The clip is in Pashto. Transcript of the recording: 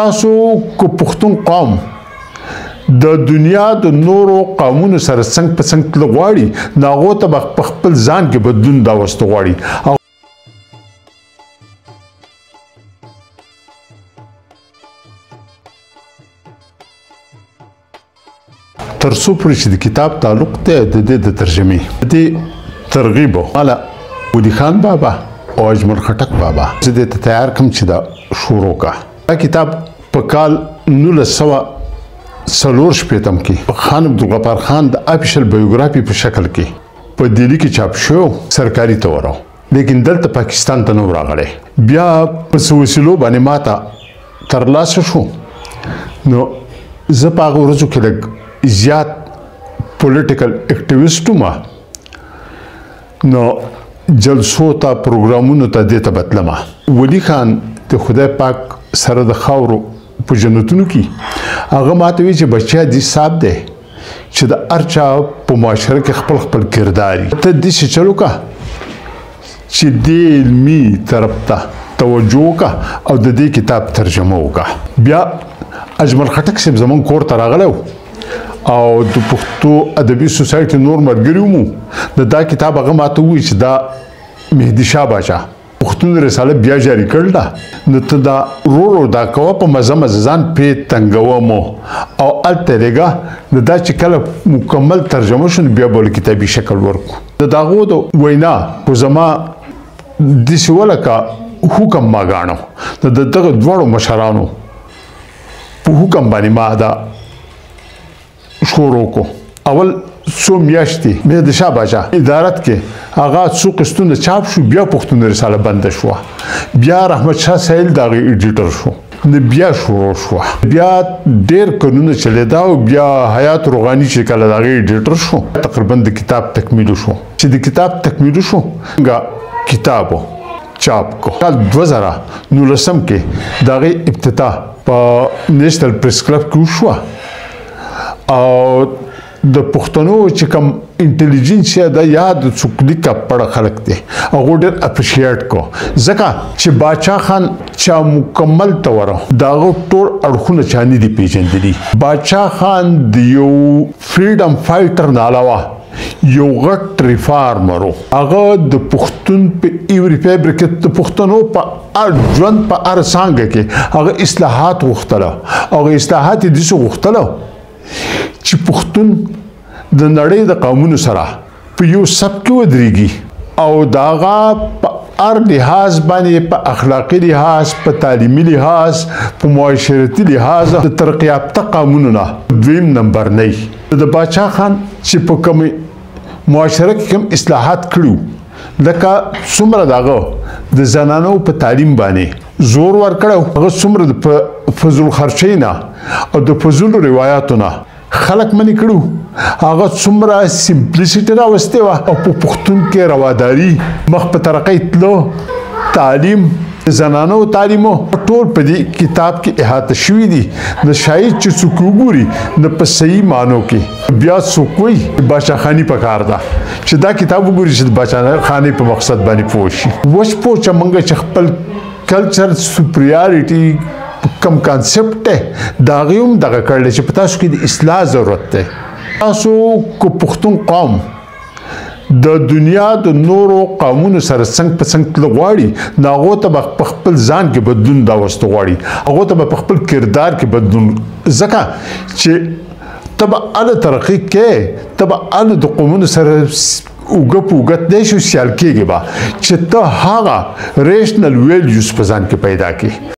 تاسو کو پښتون قوم د دنیا د نورو قومونو سره څنګه په څنګه تل غواړي ناغو ته په خپل ځان کې بدلون دا وست غواړي ترڅو پرې چې د کتاب تعلق ته د ترجمه د ترغیب والا ودي خان بابا او اجمل خټک بابا زه د تیار کوم چې دا شروع کا کتاب په کال 1940 شپیتم کې خان عبدالغفار خان د افیشل بایوګرافي په شکل کې په دلی کې چاپ شو سرکاري تور لیکن دلته پاکستان ته نو راغلی بیا په وسیلو باندې ماته ترلاسه شو نو زه په هغه ورځو کې لږ زیات پولیټیکل اکټیویسټ ما نو جلسو ته پروګرامونو ته دې ته بتلمه ولی خان د خدای پاک سره د خاورو په جنتونو کې هغه ماته وی چې بچیا دي صاحب دی چې د ارچا په معاشره کې خپل کرداري ته دې چې چلو کا چې دې علمي طرف ته توجه کا او د دې کتاب ترجمه وکا بیا اجمل خټک صاحب زمون کور ته راغلو او د پښتو ادبي سوسایټي نور مرګریو مو دا کتاب هغه ماته وی چې دا مهدي شاه بچا پښتون رساله بیا جاری کړل نو ته دا رو دا کوه په مزه ځان په تنګو مو او الته لګه نو دا چې کله مکمل ترجمه شون بیا بل کتابي شکل ورکو دا داغو د وینا کو زما د سوالکا حکم ما غاڼو د دغه دوړو مشرانو په حکم باندې ما دا شروع کو اول سو میاشتې مې د شاه باچا ادارت کې هغه څو قسطونه چاپ شو بیا پښتون رساله بند شو بیا رحمت شاه سهیل دغه ایډیټر شو نو بیا شروع شو بیا ډېر قانون چلیدا او بیا حیات روغانی چې کله دغه ایډیټر شو تقریبا د کتاب تکمیل شو چې د کتاب تکمیل شو کتابو چاپ کو کال 2019 کې دغه افتتاح په نېشنل پریس کلب کې شو او د پښتنو چې کوم انټيليجنس دا یاد څوکلي کا پړ خلک دي هغه ډېر اپریشیټ کو ځکه چې باچا خان چا مکمل تور داغه ټول اړخونه چاني دي پیژندلي باچا خان د یو فریډم فایټر نه علاوه یو غټ ریفارمر هغه د پښتون په ایوري فیبریک د پښتنو په ژوند په ارسانګه کې هغه اصلاحات غوښتله هغه اصلاحات دي څه غوښتله چې پښتون د نړۍ د قومونو سره په یو سب کې ودرېږي او داغه په هر لحاظ باندې په اخلاقي لحاظ په تعلیمي لحاظ په معاشرتي لحاظ د ترقی یافته قومونو نه دویم نمبر نه د باچا خان چې په کوم معاشره کې کوم اصلاحات کړو لکه څومره داغه د زنانو په تعلیم باندې زور ورکړو هغه څومره د فضل خرچۍ نه او د فضل روایتو نه خلق منی کړو هغه څومره سمپلیسیټي راوسته وا او په پښتون کې رواداري مخ په ترقۍ تلو تعلیم زنانو تعلیمو ټول په دې کتاب کې احاطه شوی دي د شاید چې څوک وګوري د په صحیح مانو کې بیا څوک وي باچا خانی پکار دا چې دا کتاب وګوري چې باچا خانی په مقصد باندې پوه شي وښ پوه منګه چې خپل کلچر سپریارټي کم کانسپټ دا غيوم دغه کړل چې پتا شو کې د اصلاح ضرورت ده تاسو کو پښتون قوم د دنیا د نورو قومونو سره څنګه په څنګه تل غواړي ناغو ته په خپل ځان کې بدلون دا وست غواړي هغه ته په خپل کردار کې بدلون ځکه چې تبع ال ترقی کې تبع ال د قومونو سره وګت نه شو سیال کېږي با چې ته هغه ریشنل ویلیوز په ځان کې پیدا کړي